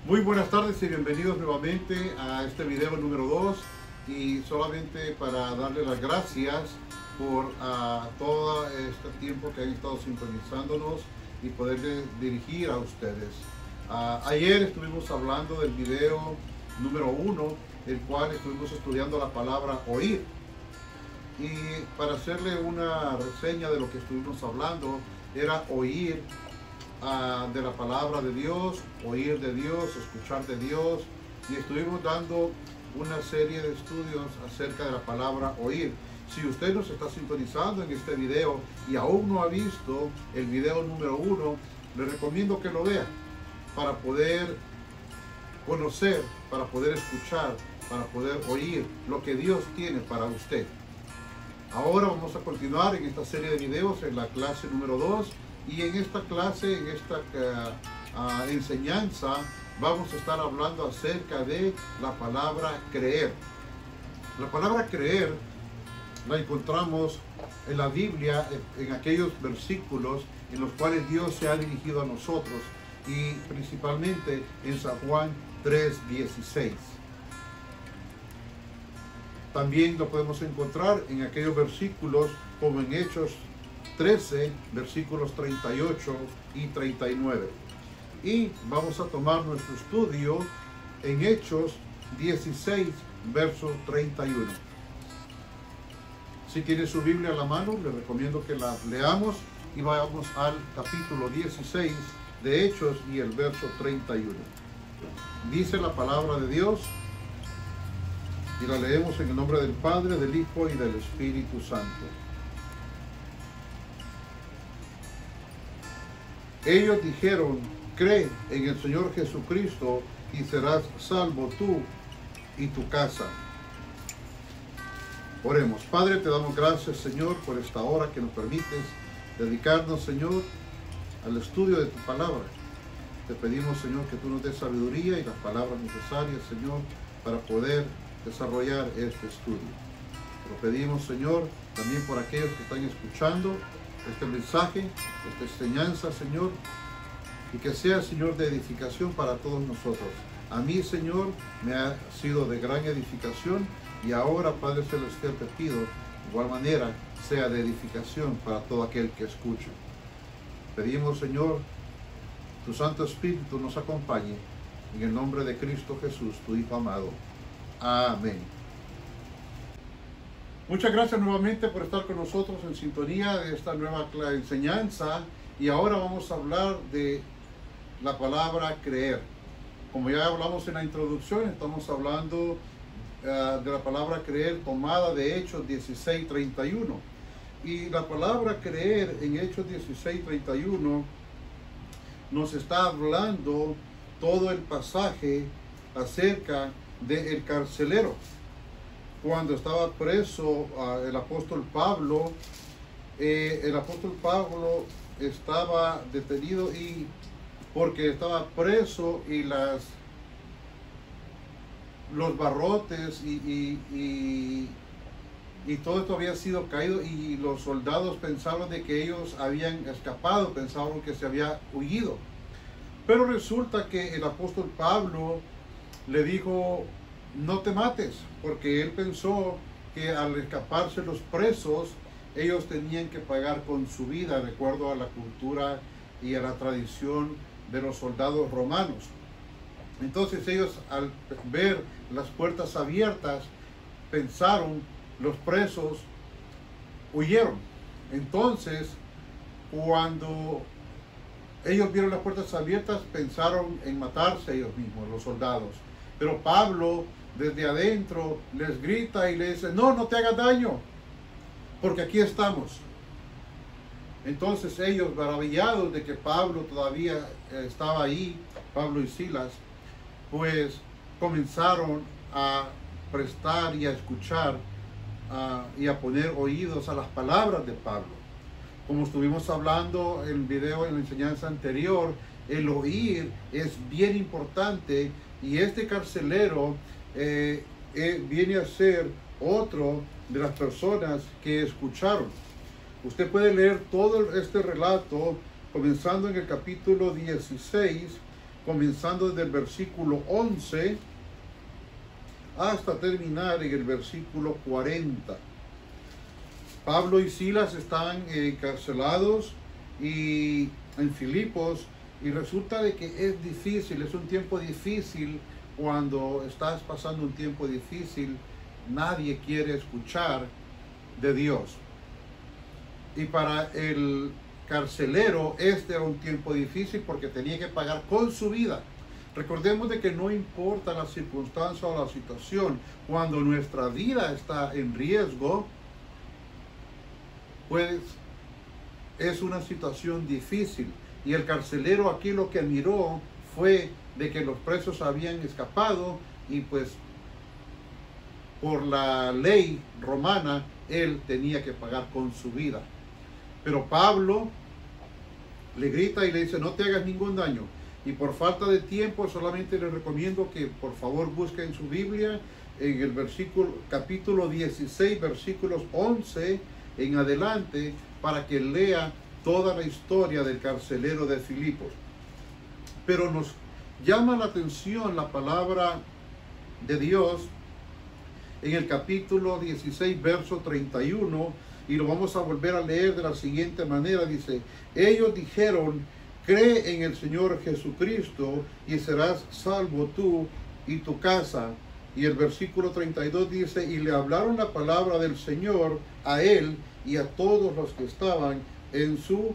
Muy buenas tardes y bienvenidos nuevamente a este video número 2, y solamente para darle las gracias por todo este tiempo que han estado sintonizándonos y poderle dirigir a ustedes. Ayer estuvimos hablando del video número 1, el cual estuvimos estudiando la palabra oír, y para hacerle una reseña de lo que estuvimos hablando era oír de la palabra de Dios, oír de Dios, escuchar de Dios, y estuvimos dando una serie de estudios acerca de la palabra oír. Si usted nos está sintonizando en este video y aún no ha visto el video número 1, le recomiendo que lo vea para poder conocer, para poder escuchar, para poder oír lo que Dios tiene para usted. Ahora vamos a continuar en esta serie de videos en la clase número 2. Y en esta clase, en esta enseñanza, vamos a estar hablando acerca de la palabra creer. La palabra creer la encontramos en la Biblia, en aquellos versículos en los cuales Dios se ha dirigido a nosotros, y principalmente en San Juan 3:16. También lo podemos encontrar en aquellos versículos como en Hechos 13, versículos 38 y 39. Y vamos a tomar nuestro estudio en Hechos 16, verso 31. Si tiene su Biblia a la mano, le recomiendo que la leamos y vayamos al capítulo 16 de Hechos y el verso 31. Dice la palabra de Dios, y la leemos en el nombre del Padre, del Hijo y del Espíritu Santo. Ellos dijeron: cree en el Señor Jesucristo y serás salvo tú y tu casa. Oremos. Padre, te damos gracias, Señor, por esta hora que nos permites dedicarnos, Señor, al estudio de tu palabra. Te pedimos, Señor, que tú nos des sabiduría y las palabras necesarias, Señor, para poder desarrollar este estudio. Te lo pedimos, Señor, también por aquellos que están escuchando este mensaje, esta enseñanza, Señor, y que sea, Señor, de edificación para todos nosotros. A mí, Señor, me ha sido de gran edificación, y ahora, Padre Celestial, te pido, de igual manera, sea de edificación para todo aquel que escuche. Pedimos, Señor, tu Santo Espíritu nos acompañe, en el nombre de Cristo Jesús, tu Hijo amado. Amén. Muchas gracias nuevamente por estar con nosotros en sintonía de esta nueva enseñanza, y ahora vamos a hablar de la palabra creer. Como ya hablamos en la introducción, estamos hablando de la palabra creer tomada de Hechos 16:31, y la palabra creer en Hechos 16:31 nos está hablando todo el pasaje acerca del carcelero. Cuando estaba preso el apóstol Pablo estaba detenido, y porque estaba preso, y los barrotes y todo esto había sido caído, y los soldados pensaban de que ellos habían escapado, pensaban que se había huido. Pero resulta que el apóstol Pablo le dijo: no te mates, porque él pensó que al escaparse los presos, ellos tenían que pagar con su vida, de acuerdo a la cultura y a la tradición de los soldados romanos. Entonces ellos, al ver las puertas abiertas, pensaron, los presos huyeron. Entonces, cuando ellos vieron las puertas abiertas, pensaron en matarse ellos mismos, los soldados. Pero Pablo, desde adentro, les grita y les dice: no, no te hagas daño, porque aquí estamos. Entonces ellos, maravillados de que Pablo todavía estaba ahí, Pablo y Silas, pues comenzaron a prestar y a escuchar y a poner oídos a las palabras de Pablo. Como estuvimos hablando en el video, en la enseñanza anterior, el oír es bien importante, y este carcelero viene a ser otro de las personas que escucharon. Usted puede leer todo este relato comenzando en el capítulo 16, comenzando desde el versículo 11 hasta terminar en el versículo 40. Pablo y Silas están encarcelados y en Filipos, y resulta de que es difícil, es un tiempo difícil. Cuando estás pasando un tiempo difícil, nadie quiere escuchar de Dios. Y para el carcelero este era un tiempo difícil porque tenía que pagar con su vida. Recordemos de que no importa la circunstancia o la situación, cuando nuestra vida está en riesgo, pues es una situación difícil. Y el carcelero aquí lo que miró fue de que los presos habían escapado y pues por la ley romana él tenía que pagar con su vida. Pero Pablo le grita y le dice: no te hagas ningún daño. Y por falta de tiempo solamente les recomiendo que por favor busquen su Biblia en el capítulo 16, versículos 11 en adelante, para que lea toda la historia del carcelero de Filipos. Pero nos llama la atención la palabra de Dios en el capítulo 16, verso 31, y lo vamos a volver a leer de la siguiente manera. Dice: ellos dijeron: cree en el Señor Jesucristo y serás salvo tú y tu casa. Y el versículo 32 dice: y le hablaron la palabra del Señor a él y a todos los que estaban en su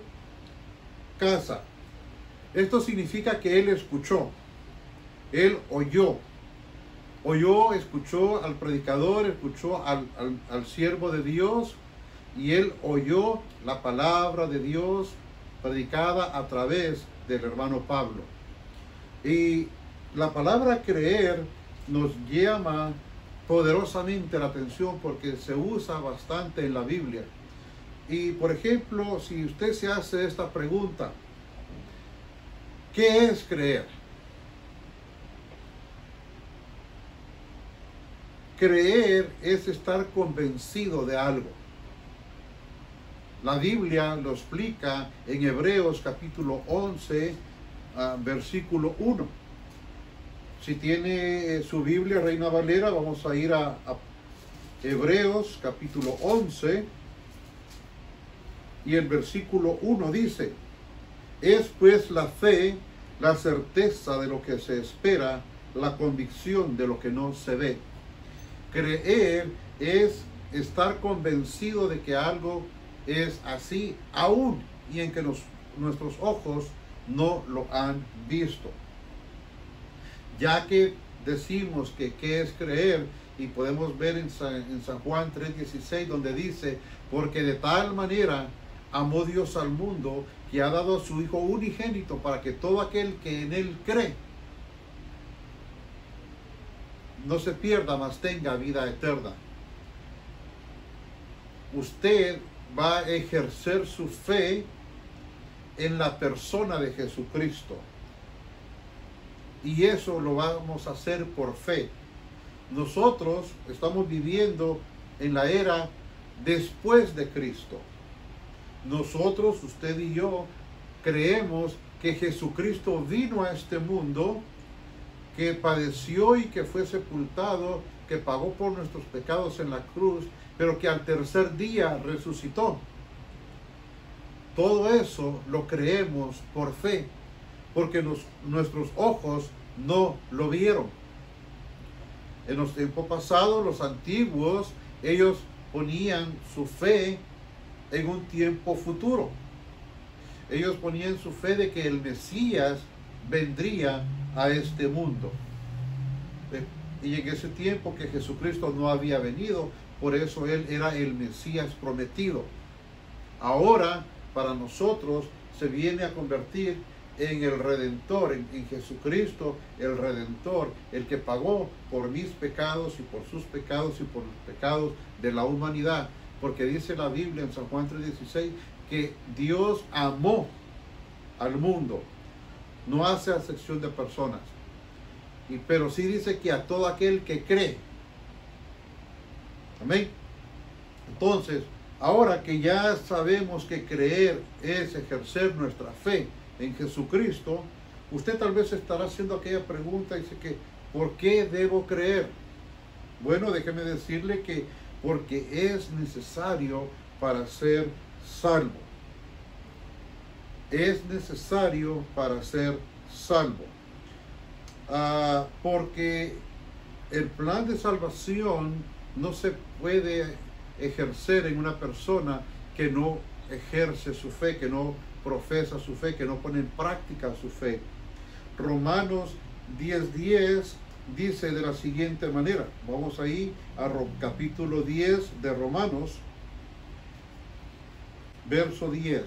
casa. Esto significa que él escuchó, él oyó, escuchó al predicador, escuchó al siervo de Dios, y él oyó la palabra de Dios predicada a través del hermano Pablo. Y la palabra creer nos llama poderosamente la atención porque se usa bastante en la Biblia. Y por ejemplo, si usted se hace esta pregunta: ¿qué es creer? Creer es estar convencido de algo. La Biblia lo explica en Hebreos capítulo 11, versículo 1. Si tiene su Biblia Reina Valera, vamos a ir a Hebreos capítulo 11 y el versículo 1 dice: es pues la fe, la certeza de lo que se espera, la convicción de lo que no se ve. Creer es estar convencido de que algo es así, aún y en que nuestros ojos no lo han visto. Ya que decimos que qué es creer, y podemos ver en San Juan 3:16, donde dice: porque de tal manera amó Dios al mundo, que ha dado a su Hijo unigénito, para que todo aquel que en él cree no se pierda, mas tenga vida eterna. Usted va a ejercer su fe en la persona de Jesucristo, y eso lo vamos a hacer por fe. Nosotros estamos viviendo en la era después de Cristo. Nosotros, usted y yo, creemos que Jesucristo vino a este mundo, que padeció y que fue sepultado, que pagó por nuestros pecados en la cruz, pero que al tercer día resucitó. Todo eso lo creemos por fe, porque nuestros ojos no lo vieron. En los tiempos pasados, los antiguos, ellos ponían su fe en un tiempo futuro. Ellos ponían su fe de que el Mesías vendría a este mundo. Y en ese tiempo que Jesucristo no había venido, por eso Él era el Mesías prometido. Ahora, para nosotros, se viene a convertir en el Redentor, en Jesucristo, el Redentor, el que pagó por mis pecados y por sus pecados y por los pecados de la humanidad. Porque dice la Biblia en San Juan 3:16 que Dios amó al mundo, no hace acepción de personas, pero sí dice que a todo aquel que cree. Amén. Entonces, ahora que ya sabemos que creer es ejercer nuestra fe en Jesucristo, Usted tal vez estará haciendo aquella pregunta y dice que, ¿por qué debo creer? Bueno, déjeme decirle que porque es necesario para ser salvo. Es necesario para ser salvo. Porque el plan de salvación no se puede ejercer en una persona que no ejerce su fe, que no profesa su fe, que no pone en práctica su fe. Romanos 10:10 dice de la siguiente manera. Vamos ahí a capítulo 10 de Romanos, verso 10.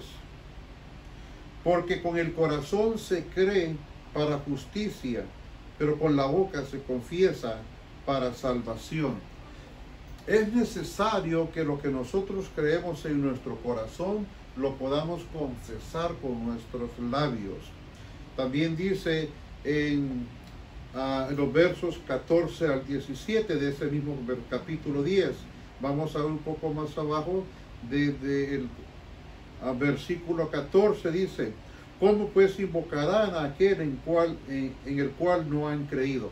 Porque con el corazón se cree para justicia, pero con la boca se confiesa para salvación. Es necesario que lo que nosotros creemos en nuestro corazón lo podamos confesar con nuestros labios. También dice en los versos 14 al 17 de ese mismo capítulo 10. Vamos a ver un poco más abajo, desde el versículo 14 dice: ¿cómo pues invocarán a aquel en el cual no han creído?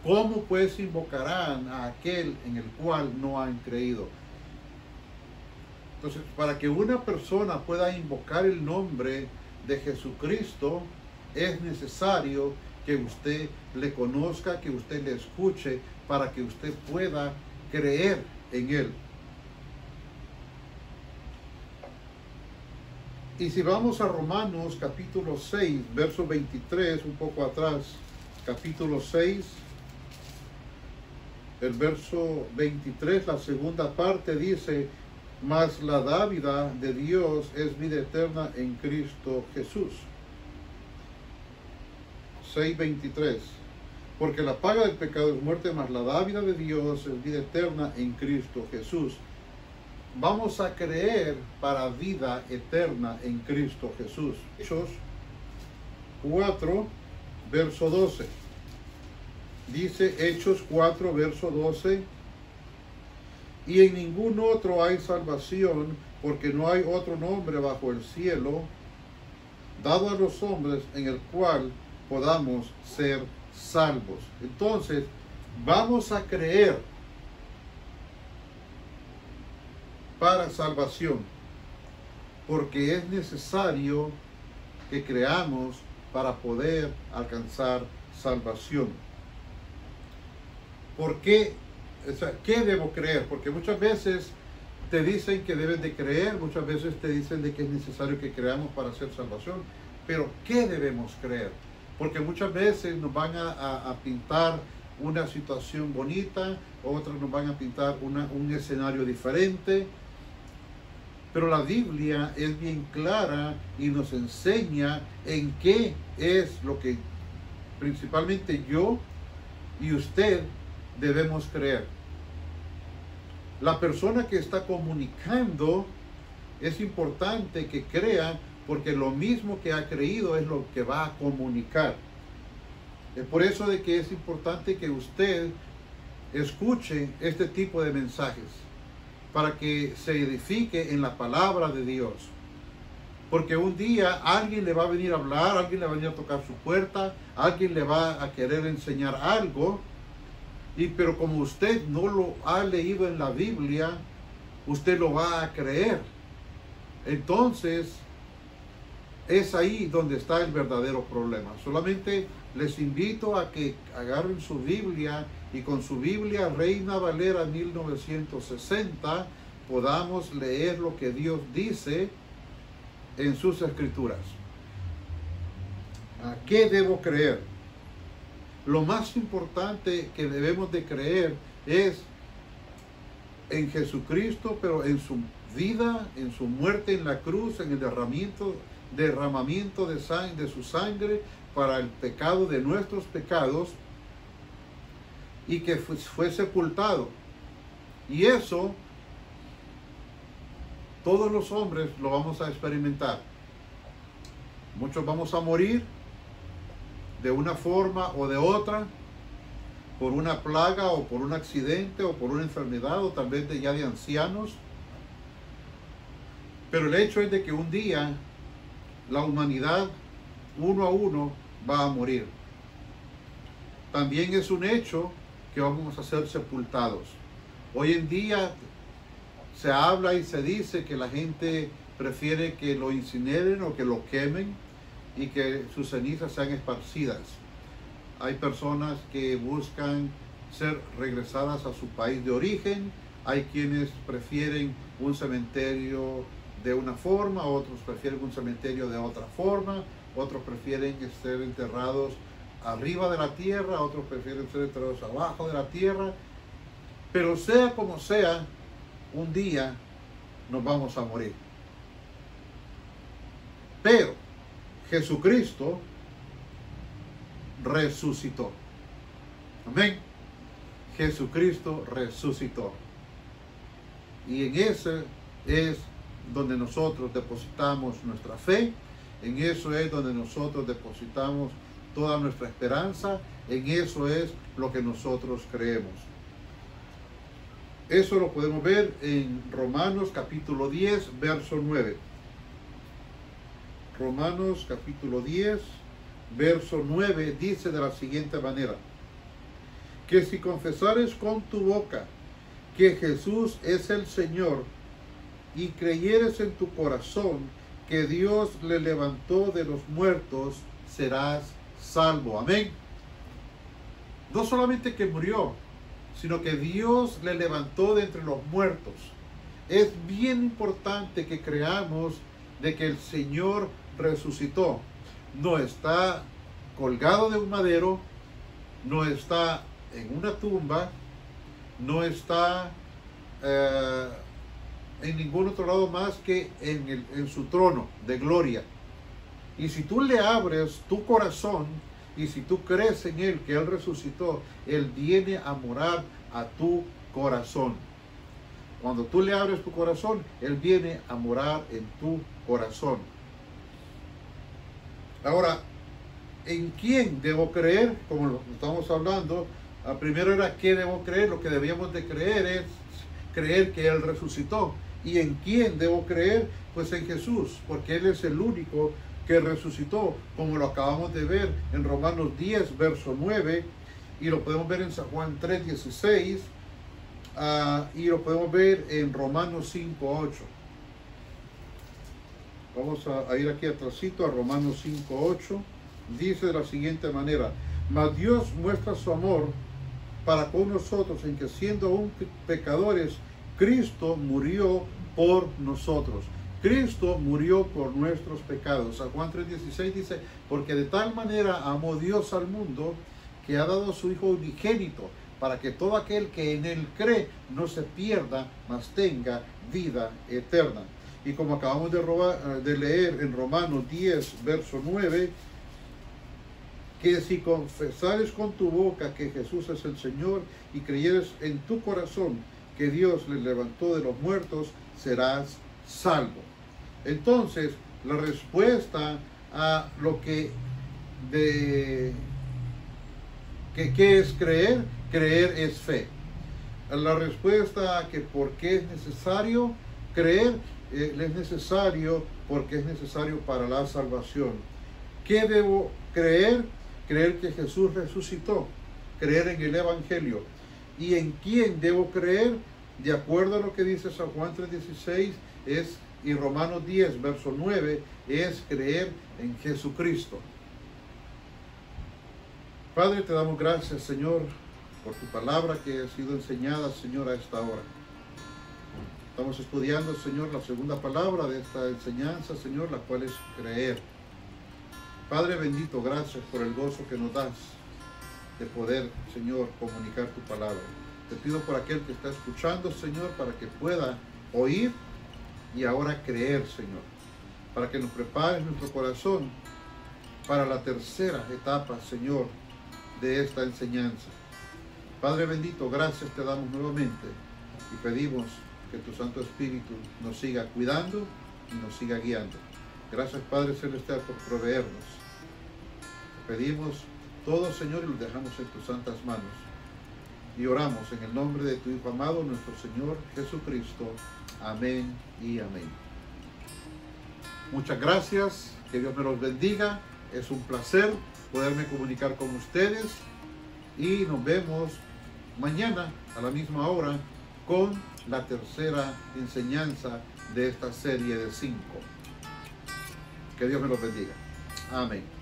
¿Cómo pues invocarán a aquel en el cual no han creído? Entonces, para que una persona pueda invocar el nombre de Jesucristo, es necesario que usted le conozca, que usted le escuche, para que usted pueda creer en Él. Y si vamos a Romanos capítulo 6, verso 23, un poco atrás, capítulo 6, el verso 23, la segunda parte dice: mas la dádiva de Dios es vida eterna en Cristo Jesús. 6:23. Porque la paga del pecado es muerte, mas la dádiva de Dios es vida eterna en Cristo Jesús. Vamos a creer para vida eterna en Cristo Jesús. Hechos 4, verso 12. Dice Hechos 4, verso 12: y en ningún otro hay salvación, porque no hay otro nombre bajo el cielo dado a los hombres en el cual podamos ser salvos. Entonces, vamos a creer para salvación, porque es necesario que creamos para poder alcanzar salvación. ¿Por qué? O sea, ¿qué debo creer? Porque muchas veces te dicen que debes de creer, muchas veces te dicen de que es necesario que creamos para hacer salvación, pero ¿qué debemos creer? Porque muchas veces nos van a pintar una situación bonita, otras nos van a pintar un escenario diferente, pero la Biblia es bien clara y nos enseña en qué es lo que principalmente yo y usted debemos creer. La persona que está comunicando es importante que crea, porque lo mismo que ha creído es lo que va a comunicar. Es por eso de que es importante que usted escuche este tipo de mensajes, para que se edifique en la palabra de Dios. Porque un día alguien le va a venir a hablar, alguien le va a venir a tocar su puerta, alguien le va a querer enseñar algo, pero como usted no lo ha leído en la Biblia, usted lo va a creer. Entonces, es ahí donde está el verdadero problema. Solamente les invito a que agarren su Biblia y con su Biblia Reina Valera 1960 podamos leer lo que Dios dice en sus escrituras. ¿A qué debo creer? Lo más importante que debemos de creer es en Jesucristo, pero en su vida, en su muerte en la cruz, en el derramamiento de su sangre para el pecado de nuestros pecados, y que fue sepultado. Y eso todos los hombres lo vamos a experimentar. Muchos vamos a morir de una forma o de otra, por una plaga o por un accidente o por una enfermedad, o tal vez ya de ancianos. Pero el hecho es de que un día la humanidad uno a uno va a morir. También es un hecho que vamos a ser sepultados. Hoy en día se habla y se dice que la gente prefiere que lo incineren o que lo quemen y que sus cenizas sean esparcidas. Hay personas que buscan ser regresadas a su país de origen. Hay quienes prefieren un cementerio de una forma, otros prefieren un cementerio de otra forma, otros prefieren ser enterrados arriba de la tierra, otros prefieren ser enterrados abajo de la tierra. Pero sea como sea, un día nos vamos a morir. Pero Jesucristo resucitó. Amén. Jesucristo resucitó. Y en ese es donde nosotros depositamos nuestra fe. En eso es donde nosotros depositamos toda nuestra esperanza. En eso es lo que nosotros creemos. Eso lo podemos ver en Romanos capítulo 10, verso 9. Romanos capítulo 10, verso 9 dice de la siguiente manera: que si confesares con tu boca que Jesús es el Señor y creyeres en tu corazón que Dios le levantó de los muertos, serás salvo. Amén. No solamente que murió, sino que Dios le levantó de entre los muertos. Es bien importante que creamos de que el Señor resucitó. No está colgado de un madero, no está en una tumba, no está en ningún otro lado más que en su trono de gloria. Y si tú le abres tu corazón y si tú crees en Él, que Él resucitó, Él viene a morar a tu corazón. Cuando tú le abres tu corazón, Él viene a morar en tu corazón. Ahora, ¿en quién debo creer? Como lo estamos hablando, primero era ¿qué debo creer? Lo que debíamos de creer es creer que Él resucitó. ¿Y en quién debo creer? Pues en Jesús, porque Él es el único que resucitó, como lo acabamos de ver en Romanos 10, verso 9, y lo podemos ver en San Juan 3, 16, y lo podemos ver en Romanos 5, 8. Vamos a ir aquí atrásito a Romanos 5, 8. Dice de la siguiente manera: mas Dios muestra su amor para con nosotros en que siendo aún pecadores, Cristo murió por nosotros. Cristo murió por nuestros pecados. San Juan 3:16 dice: porque de tal manera amó Dios al mundo que ha dado a su Hijo unigénito, para que todo aquel que en Él cree no se pierda, mas tenga vida eterna. Y como acabamos de leer en Romanos 10, verso 9, que si confesares con tu boca que Jesús es el Señor y creyeres en tu corazón que Dios le levantó de los muertos, serás salvo. Entonces, la respuesta a lo ¿qué es creer? Creer es fe. La respuesta a que por qué es necesario creer, es necesario porque es necesario para la salvación. ¿Qué debo creer? Creer que Jesús resucitó, creer en el Evangelio. ¿Y en quién debo creer? De acuerdo a lo que dice San Juan 3:16 y Romanos 10, verso 9, es creer en Jesucristo. Padre, te damos gracias, Señor, por tu palabra que ha sido enseñada, Señor, a esta hora. Estamos estudiando, Señor, la segunda palabra de esta enseñanza, Señor, la cual es creer. Padre bendito, gracias por el gozo que nos das de poder, Señor, comunicar tu palabra. Te pido por aquel que está escuchando, Señor, para que pueda oír y ahora creer, Señor. Para que nos prepares nuestro corazón para la tercera etapa, Señor, de esta enseñanza. Padre bendito, gracias te damos nuevamente y pedimos que tu Santo Espíritu nos siga cuidando y nos siga guiando. Gracias, Padre Celestial, por proveernos. Te pedimos todo, Señor, y lo dejamos en tus santas manos. Y oramos en el nombre de tu Hijo amado, nuestro Señor Jesucristo. Amén y amén. Muchas gracias. Que Dios me los bendiga. Es un placer poderme comunicar con ustedes y nos vemos mañana a la misma hora con la tercera enseñanza de esta serie de 5. Que Dios me los bendiga. Amén.